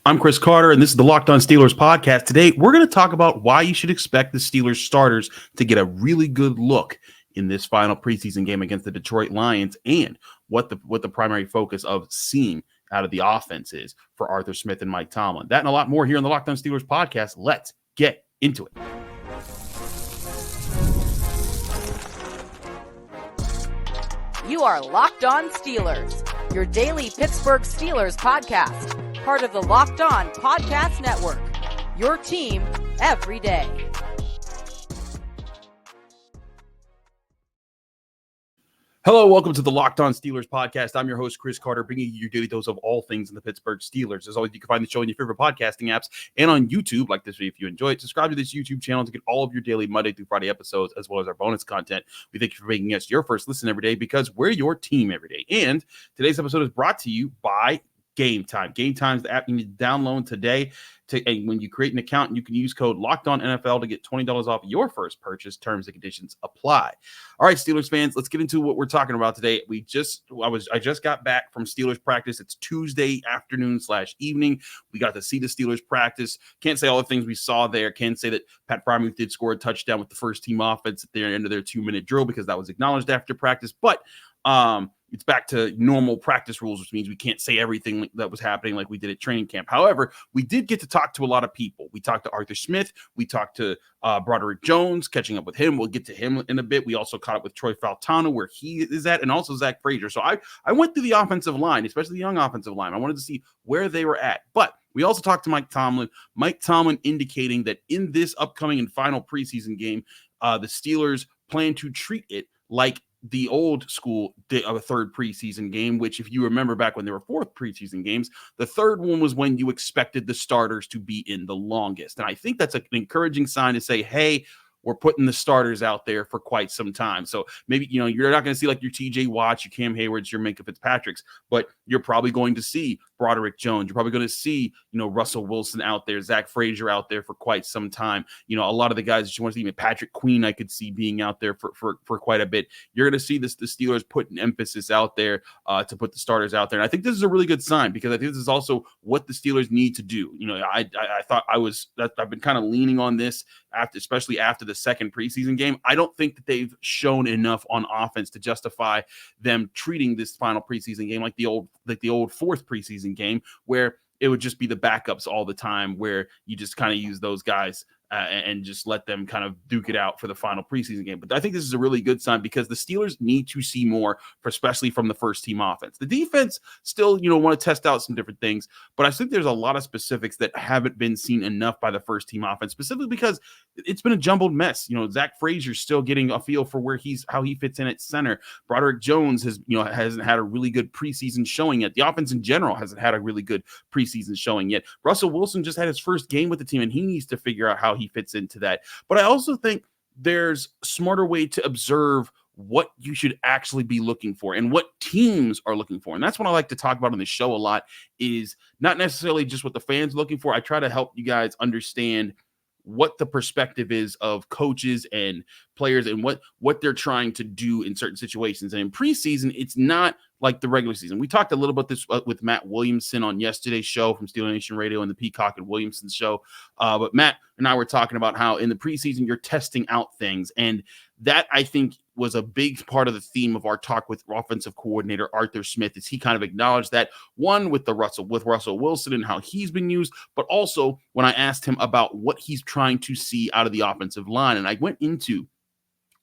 I'm Chris Carter, and this is the Locked On Steelers podcast. Today, we're going to talk about why you should expect the Steelers starters to get a really good look in this final preseason game against the Detroit Lions, and what the primary focus of seeing out of the offense is for Arthur Smith and Mike Tomlin. That and a lot more here on the Locked On Steelers podcast. Let's get into it. You are Locked On Steelers, your daily Pittsburgh Steelers podcast, part of the Locked On Podcast Network, your team every day. Hello, welcome to the Locked On Steelers podcast. I'm your host, Chris Carter, bringing you your daily dose of all things in the Pittsburgh Steelers. As always, you can find the show in your favorite podcasting apps and on YouTube. Like this video if you enjoy it. Subscribe to this YouTube channel to get all of your daily Monday through Friday episodes, as well as our bonus content. We thank you for making us your first listen every day, because we're your team every day. And today's episode is brought to you by Game Time. Game Time is the app you need to download today. And when you create an account, you can use code LOCKEDONNFL to get $20 off your first purchase. Terms and conditions apply. All right, Steelers fans, let's get into what we're talking about today. I just got back from Steelers practice. It's Tuesday afternoon/evening. We got to see the Steelers practice. Can't say all the things we saw there. Can say that Pat Freiermuth did score a touchdown with the first team offense at the end of their 2-minute drill, because that was acknowledged after practice. But it's back to normal practice rules, which means we can't say everything that was happening like we did at training camp. However, we did get to talk to a lot of people. We talked to Arthur Smith. We talked to Broderick Jones, catching up with him. We'll get to him in a bit. We also caught up with Troy Fautanu, where he is at, and also Zack Frazier. So I went through the offensive line, especially the young offensive line. I wanted to see where they were at. But we also talked to Mike Tomlin. Mike Tomlin indicating that in this upcoming and final preseason game, the Steelers plan to treat it like the old school of a third preseason game, which, if you remember back when there were fourth preseason games, the third one was when you expected the starters to be in the longest. And I think that's an encouraging sign to say, hey, we're putting the starters out there for quite some time. So maybe, you're not going to see like your TJ Watts, your Cam Haywards, your Minkah Fitzpatricks, but you're probably going to see Broderick Jones. You're probably going to see, Russell Wilson out there, Zack Frazier out there for quite some time. A lot of the guys that you want to see, even Patrick Queen, I could see being out there for quite a bit. You're going to see the Steelers put an emphasis out there to put the starters out there. And I think this is a really good sign, because I think this is also what the Steelers need to do. I thought I've been kind of leaning on this especially after the second preseason game. I don't think that they've shown enough on offense to justify them treating this final preseason game like the old fourth preseason game, where it would just be the backups all the time, where you just kind of use those guys and just let them kind of duke it out for the final preseason game. But I think this is a really good sign, because the Steelers need to see more, especially from the first team offense. The defense still, want to test out some different things, but I think there's a lot of specifics that haven't been seen enough by the first team offense, specifically because it's been a jumbled mess. Zack Frazier still getting a feel for how he fits in at center. Broderick Jones hasn't had a really good preseason showing yet. The offense in general hasn't had a really good preseason showing yet. Russell Wilson just had his first game with the team, and he needs to figure out how he fits into that. But I also think there's a smarter way to observe what you should actually be looking for and what teams are looking for. And that's what I like to talk about on the show a lot, is not necessarily just what the fans are looking for. I try to help you guys understand what the perspective is of coaches and players and what they're trying to do in certain situations. And in preseason, it's not like the regular season. We talked a little about this with Matt Williamson on yesterday's show from Steeler Nation Radio and the Peacock and Williamson show. But Matt and I were talking about how in the preseason you're testing out things. And that, I think, was a big part of the theme of our talk with offensive coordinator Arthur Smith, is he kind of acknowledged that, one, with Russell Wilson and how he's been used, but also when I asked him about what he's trying to see out of the offensive line. And I went into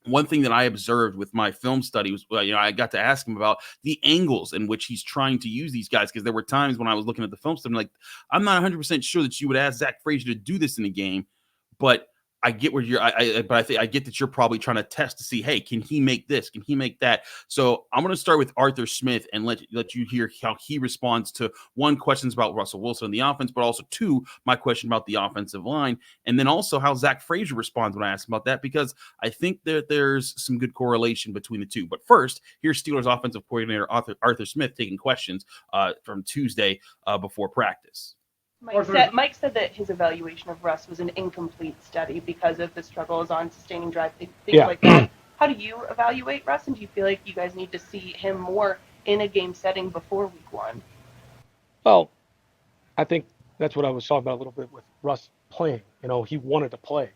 one thing that I observed with my film study was, I got to ask him about the angles in which he's trying to use these guys, because there were times when I was looking at the film study, I'm not 100% sure that you would ask Zack Frazier to do this in a game, but I get where I get that you're probably trying to test to see, hey, can he make this? Can he make that? So I'm going to start with Arthur Smith and let you hear how he responds to, one, questions about Russell Wilson and the offense, but also two, my question about the offensive line, and then also how Zack Frazier responds when I ask him about that, because I think that there's some good correlation between the two. But first, here's Steelers offensive coordinator Arthur Smith taking questions from Tuesday before practice. Mike said that his evaluation of Russ was an incomplete study because of the struggles on sustaining drive, things like that. How do you evaluate Russ, and do you feel like you guys need to see him more in a game setting before week one? Well, I think That's what I was talking about a little bit with Russ playing. He wanted to play.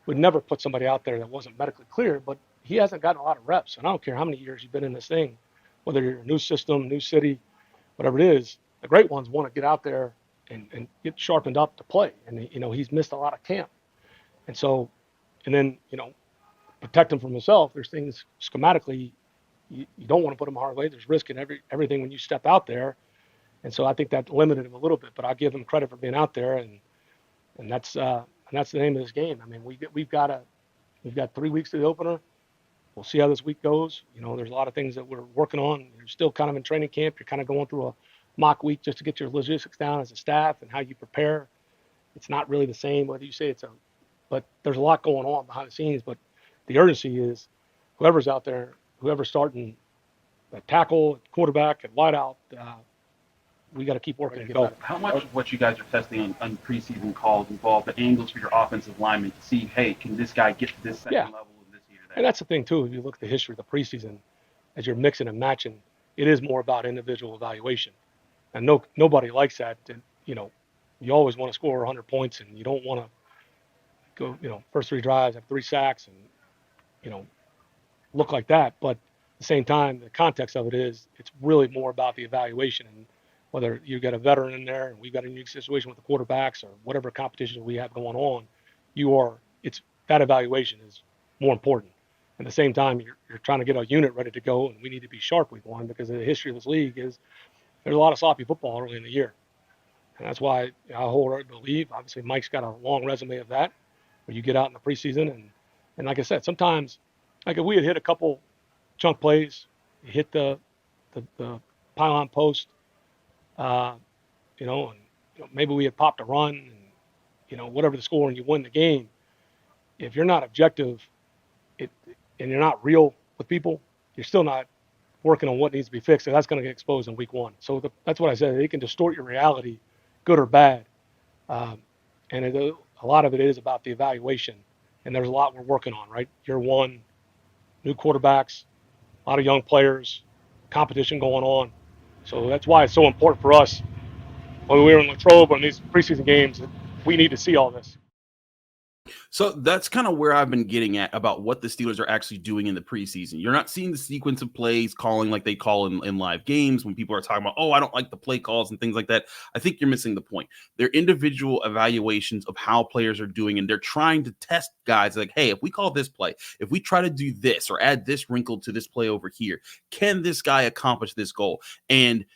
We'd never put somebody out there that wasn't medically cleared, but he hasn't gotten a lot of reps. And I don't care how many years you've been in this thing, whether you're a new system, new city, whatever it is, the great ones want to get out there and get sharpened up to play. And, he's missed a lot of camp. And so, and then, protect him from himself. There's things schematically you don't want to put him hard way. There's risk in everything when you step out there. And so I think that limited him a little bit, but I'll give him credit for being out there. And that's the name of this game. I mean, we've got 3 weeks to the opener. We'll see how this week goes. There's a lot of things that we're working on. You're still kind of in training camp. You're kind of going through a mock week just to get your logistics down as a staff and how you prepare. It's not really the same whether you say but there's a lot going on behind the scenes. But the urgency is whoever's out there, whoever's starting at tackle, at quarterback, at wideout, we got to keep working and get better. How much of what you guys are testing on preseason calls involve the angles for your offensive linemen to see, hey, can this guy get to this second level and this here? And that's the thing, too. If you look at the history of the preseason, as you're mixing and matching, it is more about individual evaluation. And nobody likes that. And, you always want to score 100 points, and you don't want to go, first 3 drives, have 3 sacks, and, look like that. But at the same time, the context of it is it's really more about the evaluation. And whether you got a veteran in there and we've got a unique situation with the quarterbacks or whatever competition we have going on, that evaluation is more important. At the same time, you're trying to get a unit ready to go, and we need to be sharp week 1 because the history of this league is there's a lot of sloppy football early in the year. And that's why I wholeheartedly believe, obviously Mike's got a long resume of that, where you get out in the preseason and like I said, sometimes, like if we had hit a couple chunk plays, hit the pylon post, maybe we had popped a run and, whatever the score and you win the game. If you're not objective and you're not real with people, you're still not working on what needs to be fixed. And that's going to get exposed in week 1. So that's what I said. It can distort your reality, good or bad. And a lot of it is about the evaluation. And there's a lot we're working on, right? Year 1, new quarterbacks, a lot of young players, competition going on. So that's why it's so important for us when we were in Latrobe on these preseason games. We need to see all this. So that's kind of where I've been getting at about what the Steelers are actually doing in the preseason. You're not seeing the sequence of plays calling like they call in live games when people are talking about, I don't like the play calls and things like that. I think you're missing the point. They're individual evaluations of how players are doing, and they're trying to test guys like, hey, if we call this play, if we try to do this or add this wrinkle to this play over here, can this guy accomplish this goal? And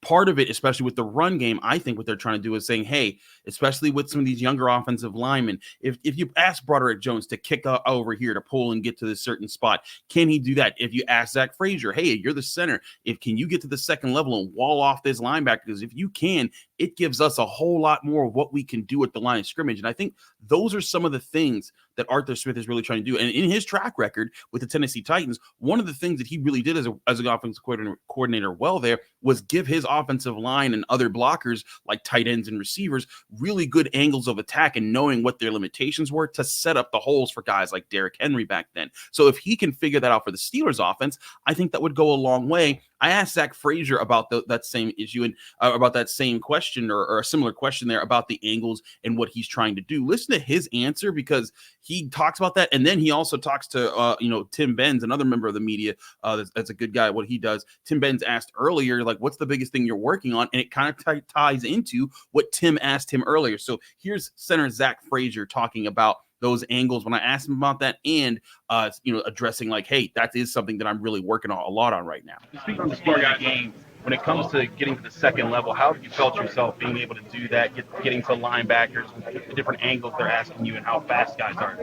part of it, especially with the run game, I think what they're trying to do is saying, hey, especially with some of these younger offensive linemen, if you ask Broderick Jones to kick over here to pull and get to this certain spot, can he do that? If you ask Zack Frazier, hey, you're the center, can you get to the second level and wall off this linebacker? Because if you can, it gives us a whole lot more of what we can do at the line of scrimmage. And I think those are some of the things that Arthur Smith is really trying to do. And in his track record with the Tennessee Titans, one of the things that he really did as an offensive coordinator well there was give his offensive line and other blockers like tight ends and receivers really good angles of attack and knowing what their limitations were to set up the holes for guys like Derrick Henry back then. So if he can figure that out for the Steelers offense, I think that would go a long way. I asked Zack Frazier about that same issue and about that same question or a similar question there about the angles and what he's trying to do. Listen to his answer because he talks about that. And then he also talks to, Tim Benz, another member of the media. That's a good guy at what he does. Tim Benz asked earlier, like, what's the biggest thing you're working on? And it kind of ties into what Tim asked him earlier. So here's center Zack Frazier talking about those angles when I asked him about that and, addressing like, hey, that is something that I'm really working on a lot on right now. Speaking of the Steelers game, when it comes to getting to the second level, how have you felt yourself being able to do that, getting to linebackers, the different angles they're asking you and how fast guys are?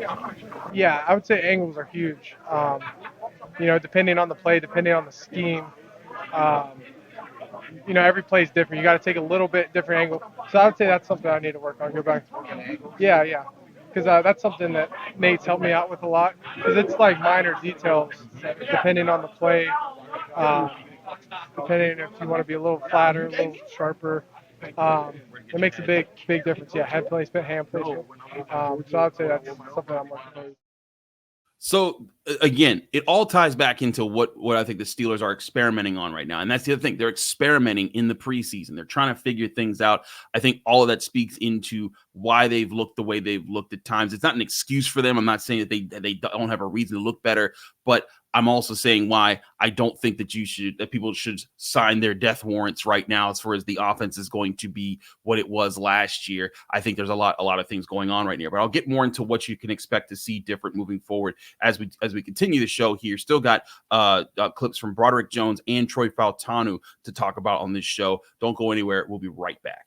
Yeah, I would say angles are huge. Depending on the play, depending on the scheme, every play is different. You got to take a little bit different angle. So I would say that's something I need to work on. Go back. Yeah. Because that's something that Nate's helped me out with a lot. Because it's like minor details, depending on the play. Depending if you want to be a little flatter, a little sharper. It makes a big difference. Yeah, head placement, hand placement. So I would say that's something I'm working on. So again, it all ties back into what I think the Steelers are experimenting on right now. And that's the other thing. They're experimenting in the preseason. They're trying to figure things out. I think all of that speaks into why they've looked the way they've looked at times. It's not an excuse for them. I'm not saying that they don't have a reason to look better, but I'm also saying why I don't think that people should sign their death warrants right now as far as the offense is going to be what it was last year. I think there's a lot of things going on right now, but I'll get more into what you can expect to see different moving forward as we continue the show here. Still got clips from Broderick Jones and Troy Fautanu to talk about on this show. Don't go anywhere. We'll be right back.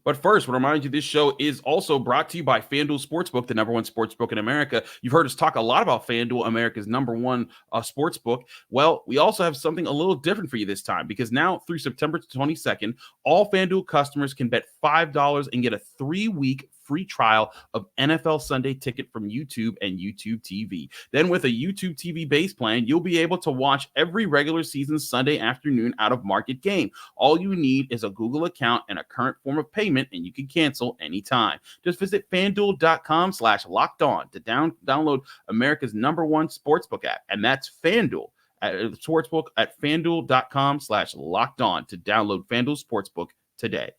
But first, I want to remind you this show is also brought to you by FanDuel Sportsbook, the #1 sportsbook in America. You've heard us talk a lot about FanDuel, America's #1 sportsbook. Well, we also have something a little different for you this time, because now through September 22nd, all FanDuel customers can bet $5 and get a 3-week free trial of NFL Sunday Ticket from YouTube and YouTube TV. Then with a YouTube TV base plan, you'll be able to watch every regular season Sunday afternoon out of market game. All you need is a Google account and a current form of payment, and you can cancel anytime. Just visit FanDuel.com/lockedon to download America's #1 sportsbook app. And that's FanDuel sportsbook at FanDuel.com/lockedon to download FanDuel Sportsbook today.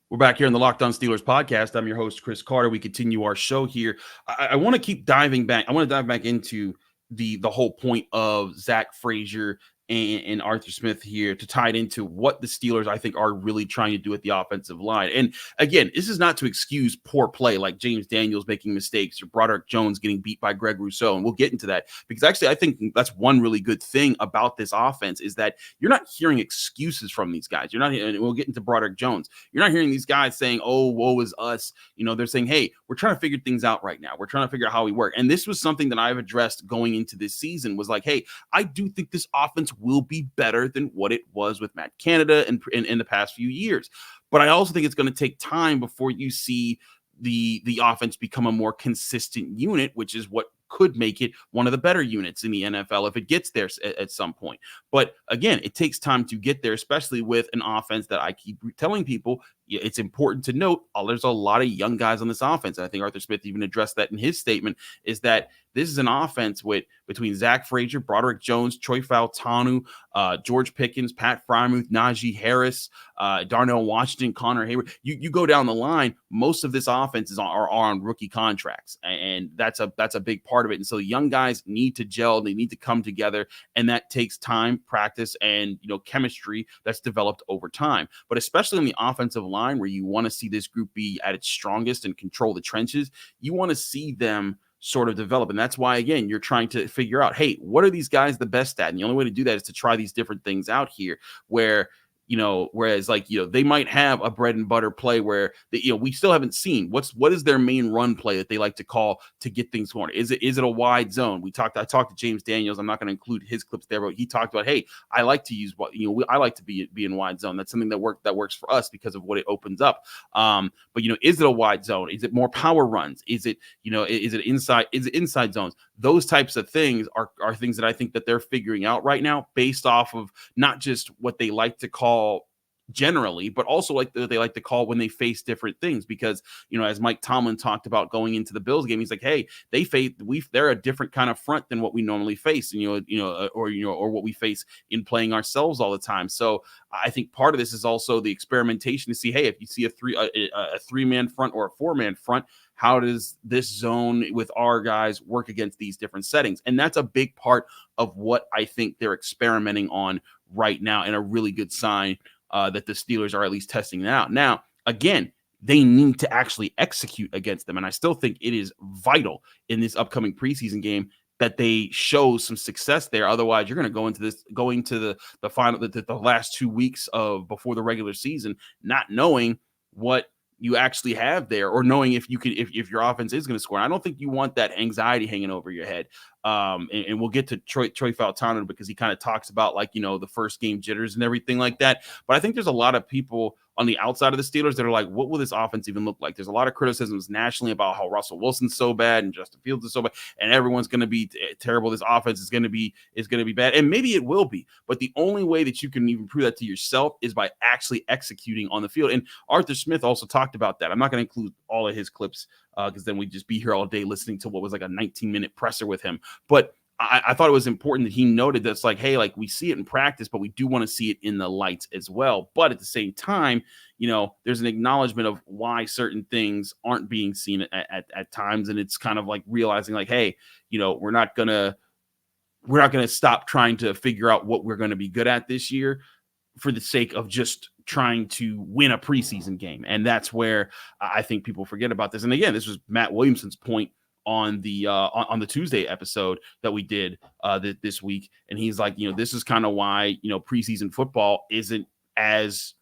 We're back here in the Locked On Steelers podcast. I'm your host, Chris Carter. We continue our show here. I want to keep diving back. I want to dive back into the whole point of Zack Frazier and Arthur Smith here to tie it into what the Steelers, I think, are really trying to do at the offensive line. And again, this is not to excuse poor play like James Daniels making mistakes or Broderick Jones getting beat by Greg Rousseau. And we'll get into that, because actually I think that's one really good thing about this offense is that you're not hearing excuses from these guys. You're not, and we'll get into Broderick Jones. You're not hearing these guys saying, oh, woe is us. You know, they're saying, hey, we're trying to figure things out right now. We're trying to figure out how we work. And this was something that I've addressed going into this season, was like, hey, I do think this offense will be better than what it was with Matt Canada in the past few years. But I also think it's going to take time before you see the offense become a more consistent unit, which is what could make it one of the better units in the NFL if it gets there at some point. But again, it takes time to get there, especially with an offense that I keep telling people it's important to note. There's a lot of young guys on this offense. And I think Arthur Smith even addressed that in his statement, is that this is an offense between Zack Frazier, Broderick Jones, Troy Fautanu, George Pickens, Pat Freiermuth, Najee Harris, Darnell Washington, Connor Hayward. You go down the line, most of this offense are on rookie contracts, and that's a big part of it. And so the young guys need to gel, they need to come together, and that takes time, practice, and chemistry that's developed over time. But especially on the offensive line, where you want to see this group be at its strongest and control the trenches, you want to see them sort of develop. And that's why, again, you're trying to figure out, hey, what are these guys the best at? And the only way to do that is to try these different things out here, whereas they might have a bread and butter play where we still haven't seen what is their main run play that they like to call to get things going. Is it a wide zone? I talked to James Daniels. I'm not going to include his clips there, but he talked about, hey, I like to use I like to be in wide zone. That's something that works for us because of what it opens up. But is it a wide zone? Is it more power runs? Is it inside zones? Those types of things are things that I think that they're figuring out right now, based off of not just what they like to call generally, but also they like to call when they face different things. Because as Mike Tomlin talked about going into the Bills game, he's like, hey, they're a different kind of front than what we normally face, or what we face in playing ourselves all the time. So I think part of this is also the experimentation to see, hey, if you see a 3-man front or a 4-man front, how does this zone with our guys work against these different settings? And that's a big part of what I think they're experimenting on right now, and a really good sign that the Steelers are at least testing it out. Now, again, they need to actually execute against them. And I still think it is vital in this upcoming preseason game that they show some success there. Otherwise, you're going to go into the final, the last 2 weeks before the regular season, not knowing what you actually have there, or knowing if your offense is going to score. I don't think you want that anxiety hanging over your head. And we'll get to Troy Fautanu because he kind of talks about like, the first game jitters and everything like that. But I think there's a lot of people on the outside of the Steelers that are like, what will this offense even look like? There's a lot of criticisms nationally about how Russell Wilson's so bad and Justin Fields is so bad, and everyone's going to be terrible. This offense is going to be bad, and maybe it will be. But the only way that you can even prove that to yourself is by actually executing on the field. And Arthur Smith also talked about that. I'm not going to include all of his clips because then we'd just be here all day listening to what was like a 19-minute presser with him. But I thought it was important that he noted that's like, hey, like we see it in practice, but we do want to see it in the lights as well. But at the same time, there's an acknowledgement of why certain things aren't being seen at times. And it's kind of like realizing like, hey, we're not going to stop trying to figure out what we're going to be good at this year for the sake of just trying to win a preseason game. And that's where I think people forget about this. And again, this was Matt Williamson's point on the Tuesday episode that we did this week. And he's like, this is kind of why, preseason football isn't as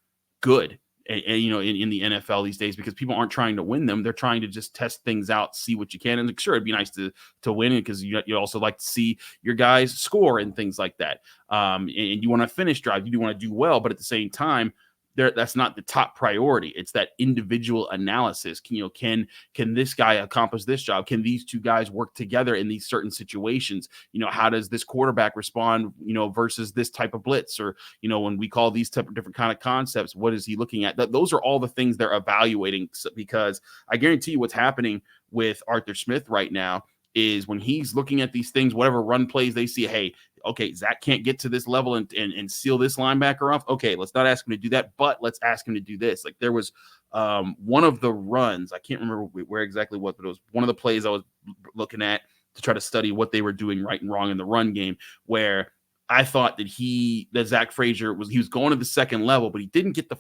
good in the NFL these days, because people aren't trying to win them. They're trying to just test things out, see what you can. And sure, it'd be nice to win it because you also like to see your guys score and things like that. And you want to finish drive, you do want to do well, but at the same time, that's not the top priority. It's that individual analysis. Can this guy accomplish this job? Can these two guys work together in these certain situations? How does this quarterback respond, versus this type of blitz? Or, when we call these type of different kind of concepts, what is he looking at? Those are all the things they're evaluating, because I guarantee you what's happening with Arthur Smith right now is when he's looking at these things, whatever run plays they see, hey, okay, Zack can't get to this level and seal this linebacker off. Okay, let's not ask him to do that, but let's ask him to do this. Like there was one of the runs, I can't remember where exactly what, but it was one of the plays I was looking at to try to study what they were doing right and wrong in the run game, where I thought that Zack Frazier was going to the second level, but he didn't get the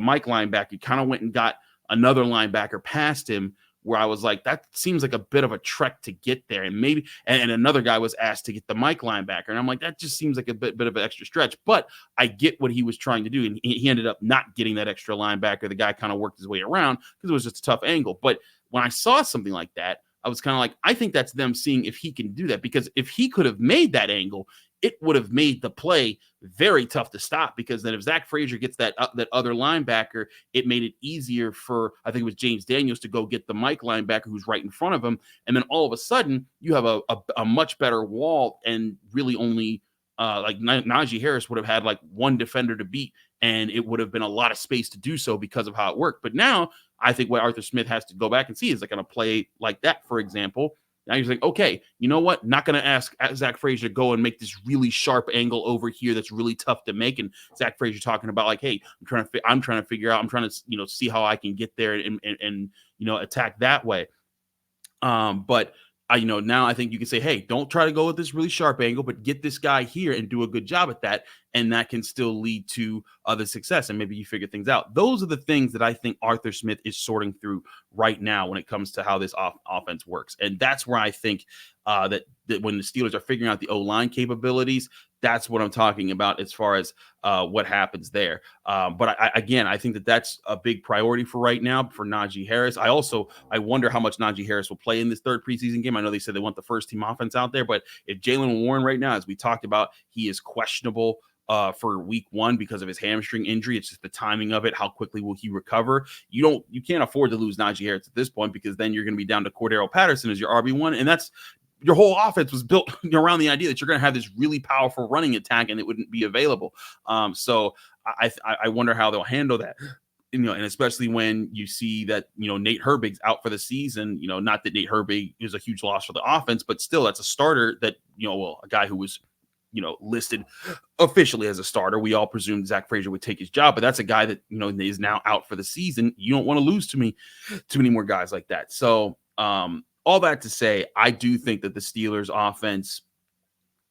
Mike linebacker. He kind of went and got another linebacker past him, where I was like, that seems like a bit of a trek to get there. And maybe, and another guy was asked to get the Mike linebacker. And I'm like, that just seems like a bit of an extra stretch, but I get what he was trying to do. And he ended up not getting that extra linebacker. The guy kind of worked his way around because it was just a tough angle. But when I saw something like that, I was kind of like, I think that's them seeing if he can do that, because if he could have made that angle, it would have made the play very tough to stop, because then if Zack Frazier gets that other linebacker, it made it easier for, I think it was James Daniels, to go get the Mike linebacker who's right in front of him. And then all of a sudden you have a much better wall, and really only like Najee Harris would have had like one defender to beat, and it would have been a lot of space to do so because of how it worked. But now I think what Arthur Smith has to go back and see is like on a play like that, for example. Now you're like, okay, you know what? Not going to ask Zack Frazier to go and make this really sharp angle over here that's really tough to make. And Zack Frazier talking about like, hey, I'm trying to figure out, I'm trying to see how I can get there and attack that way. But now I think you can say, hey, don't try to go with this really sharp angle, but get this guy here and do a good job at that. And that can still lead to other success. And maybe you figure things out. Those are the things that I think Arthur Smith is sorting through right now when it comes to how this offense works. And that's where I think that when the Steelers are figuring out the O-line capabilities, that's what I'm talking about as far as what happens there. But I think that's a big priority for right now for Najee Harris. I wonder how much Najee Harris will play in this third preseason game. I know they said they want the first team offense out there, but if Jaylen Warren right now, as we talked about, he is questionable for week one because of his hamstring injury. It's just the timing of it. How quickly will he recover? You can't afford to lose Najee Harris at this point, because then you're going to be down to Cordero Patterson as your RB1. And that's your whole offense was built around the idea that you're going to have this really powerful running attack and it wouldn't be available. So I wonder how they'll handle that. And especially when you see that, Nate Herbig's out for the season, not that Nate Herbig is a huge loss for the offense, but still that's a starter that, a guy who was, listed officially as a starter. We all presumed Zack Frazier would take his job, but that's a guy that, is now out for the season. You don't want to lose too many more guys like that. So all that to say, I do think that the Steelers offense,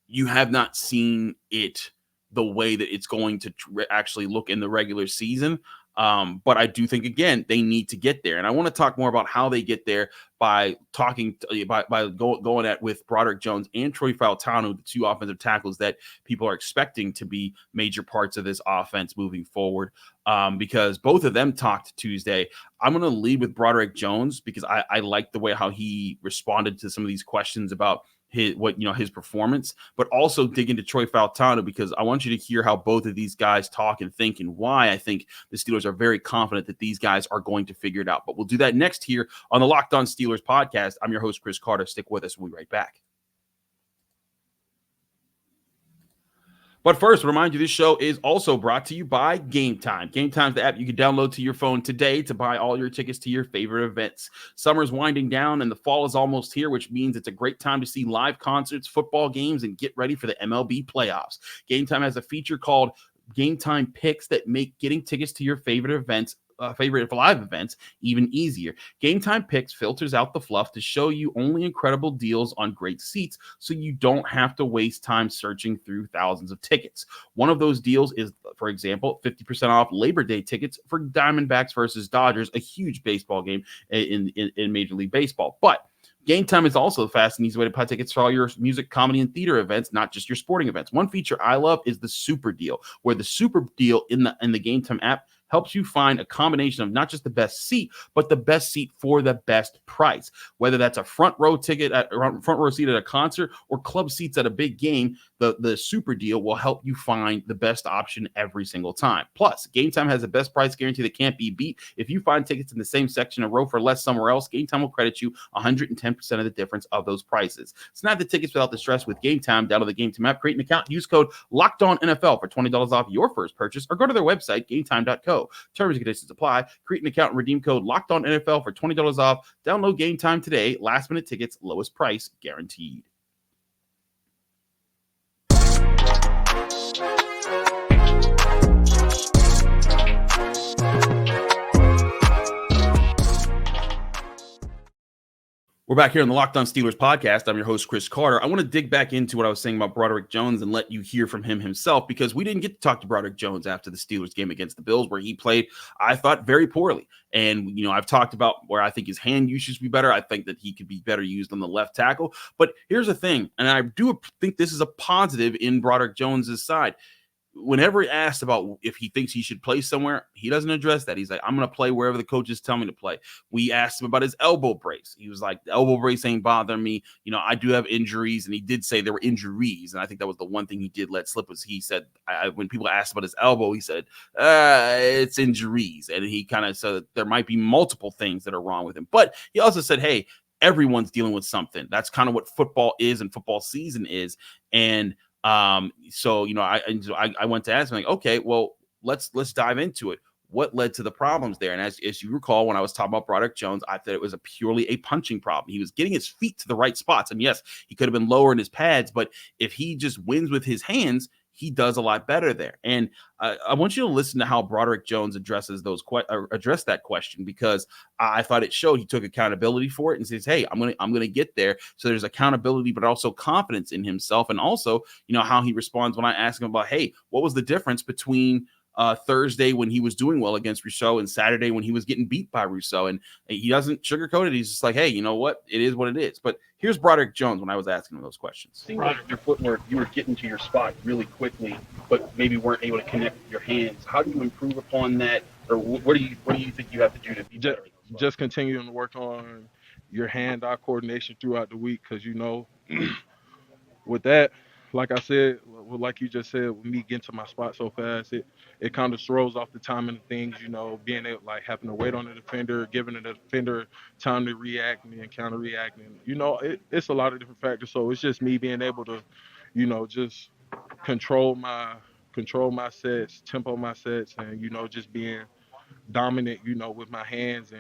you have not seen it the way that it's going to actually look in the regular season. But I do think, again, they need to get there. And I want to talk more about how they get there by talking going at with Broderick Jones and Troy Fautanu, the two offensive tackles that people are expecting to be major parts of this offense moving forward. Because both of them talked Tuesday. I'm going to lead with Broderick Jones because I like the way how he responded to some of these questions about his performance, but also dig into Troy Fautanu, because I want you to hear how both of these guys talk and think, and why I think the Steelers are very confident that these guys are going to figure it out. But we'll do that next here on the Locked On Steelers podcast. I'm your host, Chris Carter. Stick with us. We'll be right back. But first, remind you, this show is also brought to you by Game Time. Game Time is the app you can download to your phone today to buy all your tickets to your favorite events. Summer's winding down and the fall is almost here, which means it's a great time to see live concerts, football games, and get ready for the MLB playoffs. Game Time has a feature called Game Time Picks that make getting tickets to your favorite live events even easier. Game Time Picks filters out the fluff to show you only incredible deals on great seats, so you don't have to waste time searching through thousands of tickets. One of those deals is, for example, 50% off Labor Day tickets for Diamondbacks versus Dodgers, a huge baseball game in Major League Baseball. But Game Time is also the fast and easy way to buy tickets for all your music, comedy, and theater events, not just your sporting events. One feature I love is the Super Deal, where the Super Deal in the Game Time app helps you find a combination of not just the best seat, but the best seat for the best price. Whether that's a front row seat at a concert or club seats at a big game, the Super Deal will help you find the best option every single time. Plus, Game Time has a best price guarantee that can't be beat. If you find tickets in the same section or row for less somewhere else, Game Time will credit you 110% of the difference of those prices. Snap the tickets without the stress with Game Time. Download the Game Time app, create an account, use code LOCKEDONNFL for $20 off your first purchase, or go to their website, gametime.co. Terms and conditions apply. Create an account and redeem code LOCKEDONNFL for $20 off. Download Game Time today. Last minute tickets, lowest price guaranteed. We're back here on the Locked On Steelers podcast. I'm your host, Chris Carter. I want to dig back into what I was saying about Broderick Jones and let you hear from him himself, because we didn't get to talk to Broderick Jones after the Steelers game against the Bills, where he played, I thought, very poorly. And, I've talked about where I think his hand usage should be better. I think that he could be better used on the left tackle. But here's the thing, and I do think this is a positive in Broderick Jones's side. Whenever he asked about if he thinks he should play somewhere, he doesn't address that. He's like, I'm going to play wherever the coaches tell me to play. We asked him about his elbow brace. He was like, the elbow brace ain't bothering me. I do have injuries. And he did say there were injuries. And I think that was the one thing he did let slip, was he said, when people asked about his elbow, he said, it's injuries. And he kind of said that there might be multiple things that are wrong with him. But he also said, hey, everyone's dealing with something. That's kind of what football is and football season is. And so I went to ask him, like, okay, well, let's dive into it. What led to the problems there? And as you recall, when I was talking about Broderick Jones, I thought it was purely a punching problem. He was getting his feet to the right spots. And yes, he could have been lower in his pads, but if he just wins with his hands, he does a lot better there. And I want you to listen to how Broderick Jones addresses that question, because I thought it showed he took accountability for it and says, hey, I'm gonna get there. So there's accountability, but also confidence in himself. And also, how he responds when I ask him about, hey, what was the difference between Thursday when he was doing well against Rousseau and Saturday when he was getting beat by Rousseau? And he doesn't sugarcoat it. He's just like, hey, you know what? It is what it is. But here's Broderick Jones when I was asking him those questions. Seeing like your footwork, you were getting to your spot really quickly, but maybe weren't able to connect with your hands. How do you improve upon that? Or what do you think you have to do to be better? Just continuing to work on your hand-eye coordination throughout the week, because, with that, like I said, like you just said, with me getting to my spot so fast, it kind of throws off the timing of things, being able, like, having to wait on the defender, giving the defender time to react and then counter-react. And, it's a lot of different factors. So it's just me being able to, just control my sets, tempo my sets, and, just being dominant, with my hands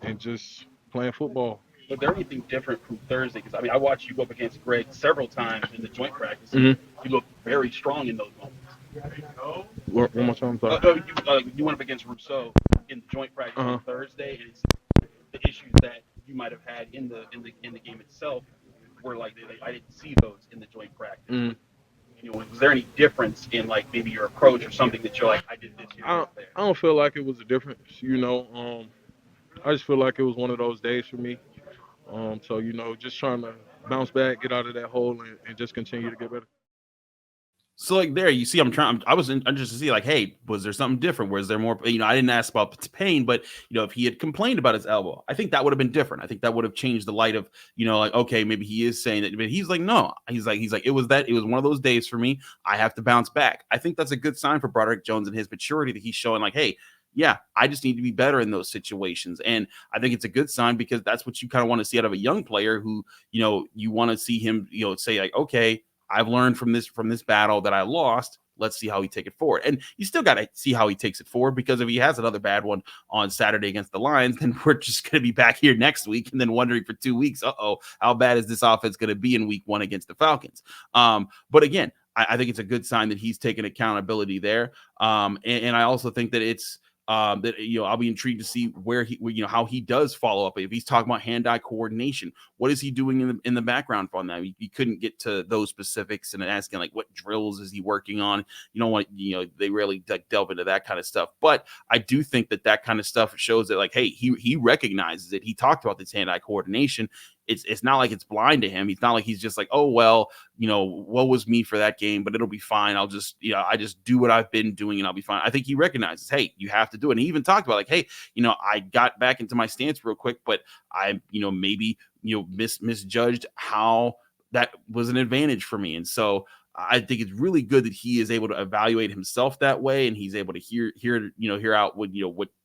and just playing football. Was there anything different from Thursday? Because, I watched you go up against Greg several times in the joint practice. Mm-hmm. You look very strong in those moments. One more time, sorry. You went up against Rousseau in the joint practice on Thursday, and it's the issues that you might have had in the game itself were like, I didn't see those in the joint practice. Mm-hmm. Was there any difference in, like, maybe your approach or something that you're like, I did this here? I don't feel like it was a difference, I just feel like it was one of those days for me. So, just trying to bounce back, get out of that hole, and just continue to get better. So like there, you see, I was interested to see like, hey, was there something different? Was there more? I didn't ask about pain, but if he had complained about his elbow, I think that would have been different. I think that would have changed the light of, like, okay, maybe he is saying that, but he's like, no, he's like, it was one of those days for me. I have to bounce back. I think that's a good sign for Broderick Jones and his maturity that he's showing like, hey, yeah, I just need to be better in those situations. And I think it's a good sign because that's what you kind of want to see out of a young player who, you want to see him, say like, okay, I've learned from this battle that I lost. Let's see how he take it forward. And you still got to see how he takes it forward, because if he has another bad one on Saturday against the Lions, then we're just going to be back here next week and then wondering for 2 weeks, how bad is this offense going to be in week 1 against the Falcons? But again, I think it's a good sign that he's taking accountability there. And I also think that it's, that I'll be intrigued to see where how he does follow up. If he's talking about hand-eye coordination, what is he doing in the background on that? He couldn't get to those specifics and asking like what drills is he working on. They rarely delve into that kind of stuff. But I do think that kind of stuff shows that like, hey, he recognizes it. He talked about this hand-eye coordination. It's not like it's blind to him. He's not like he's just like, oh, well, what was me for that game, but it'll be fine. I'll just, I just do what I've been doing and I'll be fine. I think he recognizes, hey, you have to do it. And he even talked about like, hey, I got back into my stance real quick, but I, maybe, misjudged how that was an advantage for me. And so I think it's really good that he is able to evaluate himself that way. And he's able to hear out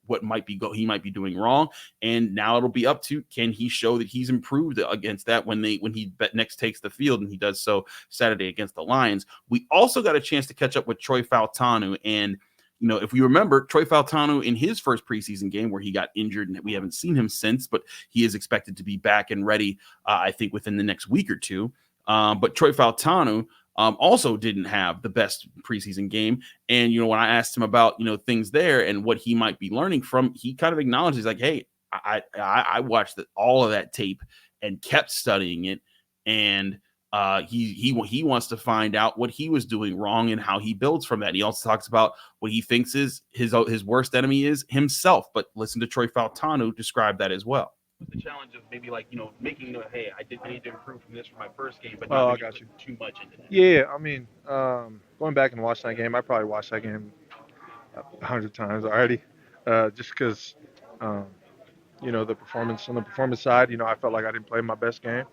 what might be he might be doing wrong. And now it'll be up to, can he show that he's improved against that when he next takes the field, and he does so Saturday against the Lions. We also got a chance to catch up with Troy Fautanu. And, if we remember, Troy Fautanu in his first preseason game where he got injured, and we haven't seen him since, but he is expected to be back and ready, I think, within the next week or two. But Troy Fautanu also didn't have the best preseason game. And, when I asked him about, things there and what he might be learning from, he kind of acknowledges like, hey, I watched all of that tape and kept studying it. And he wants to find out what he was doing wrong and how he builds from that. He also talks about what he thinks is his worst enemy is himself. But listen to Troy Fautanu describe that as well. The challenge of maybe like making hey, I need to improve from this from my first game, but not too much into that. Yeah, I mean, going back and watching that game, I probably watched that game 100 times already, just because the performance on the performance side, I felt like I didn't play my best game.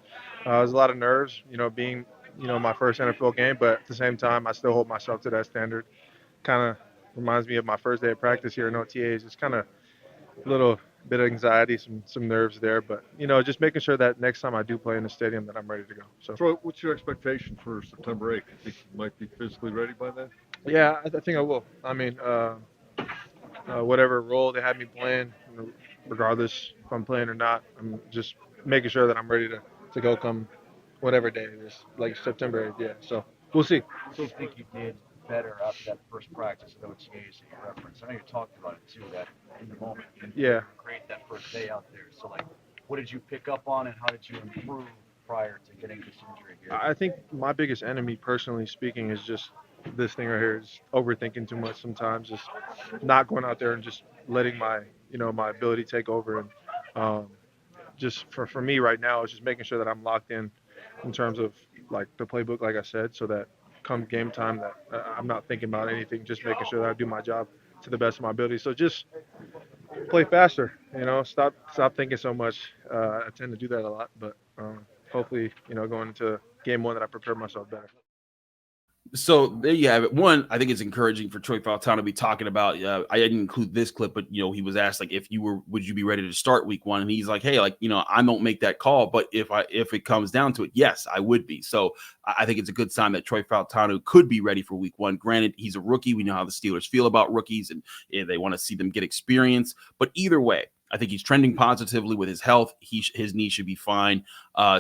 It was a lot of nerves, being my first NFL game, but at the same time, I still hold myself to that standard. Kind of reminds me of my first day of practice here in OTAs. It's kind of a little bit of anxiety, some nerves there, but just making sure that next time I do play in the stadium that I'm ready to go. So, Troy, what's your expectation for September 8th? You think you might be physically ready by then? Yeah, I think I will. I mean, whatever role they have me playing, regardless if I'm playing or not, I'm just making sure that I'm ready to go come whatever day it is, like September 8th. Yeah, so we'll see. I still think you did better after that first practice at OTAs that you referenced. I know you talked about it too, that in the moment. Yeah. Great that first day out there. So, like, what did you pick up on and how did you improve prior to getting this injury here? I think my biggest enemy, personally speaking, is just this thing right here, is overthinking too much sometimes, just not going out there and just letting my ability take over. And just for me right now, it's just making sure that I'm locked in terms of like the playbook, like I said, so that come game time that I'm not thinking about anything, just making sure that I do my job to the best of my ability. So just play faster, stop thinking so much. I tend to do that a lot, but hopefully, going into game 1 that I prepare myself better. So there you have it. One, I think it's encouraging for Troy Fautanu to be talking about. I didn't include this clip, but he was asked like, would you be ready to start week 1? And he's like, hey, like I don't make that call, but if it comes down to it, yes, I would be. So I think it's a good sign that Troy Fautanu could be ready for week 1. Granted, he's a rookie. We know how the Steelers feel about rookies, and they want to see them get experience. But either way, I think he's trending positively with his health. His knee should be fine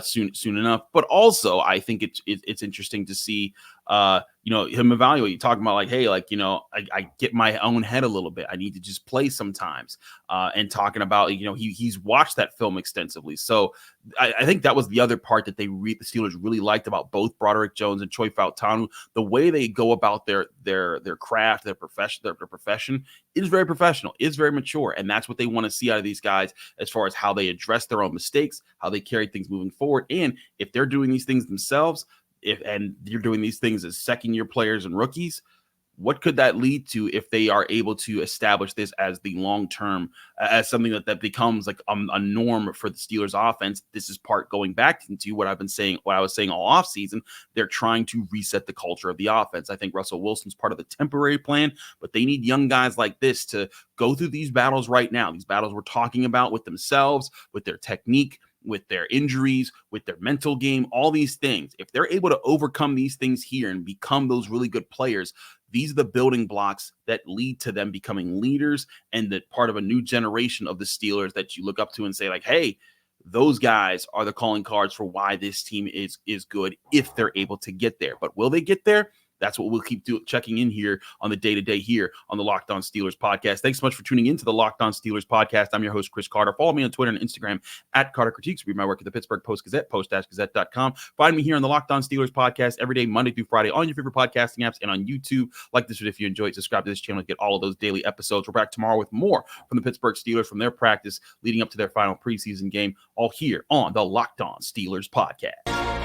soon enough. But also, I think it's interesting to see him evaluate. Talking about like, hey, like I get my own head a little bit. I need to just play sometimes. And talking about he's watched that film extensively. So I think that was the other part that the Steelers really liked about both Broderick Jones and Troy Fautanu. The way they go about their craft, their profession is very professional. It's very mature, and that's what they want to see out of these guys as far as how they address their own mistakes, how they carry things moving forward, and if they're doing these things themselves, and you're doing these things as second-year players and rookies, what could that lead to if they are able to establish this as the long-term, as something that becomes like a norm for the Steelers offense? This is part going back into what I was saying all offseason. They're trying to reset the culture of the offense. I think Russell Wilson's part of the temporary plan, but they need young guys like this to go through these battles right now. These battles we're talking about with themselves, with their technique, with their injuries, with their mental game, all these things. If they're able to overcome these things here and become those really good players, these are the building blocks that lead to them becoming leaders and that part of a new generation of the Steelers that you look up to and say, like, hey, those guys are the calling cards for why this team is good if they're able to get there. But will they get there? That's what we'll keep checking in here on the day-to-day here on the Locked On Steelers podcast. Thanks so much for tuning in to the Locked On Steelers podcast. I'm your host, Chris Carter. Follow me on Twitter and Instagram at Carter Critiques. Read my work at the Pittsburgh Post-Gazette, post-gazette.com. Find me here on the Locked On Steelers podcast every day, Monday through Friday, on your favorite podcasting apps and on YouTube. Like this video if you enjoy it. Subscribe to this channel to get all of those daily episodes. We're back tomorrow with more from the Pittsburgh Steelers, from their practice leading up to their final preseason game, all here on the Locked On Steelers podcast.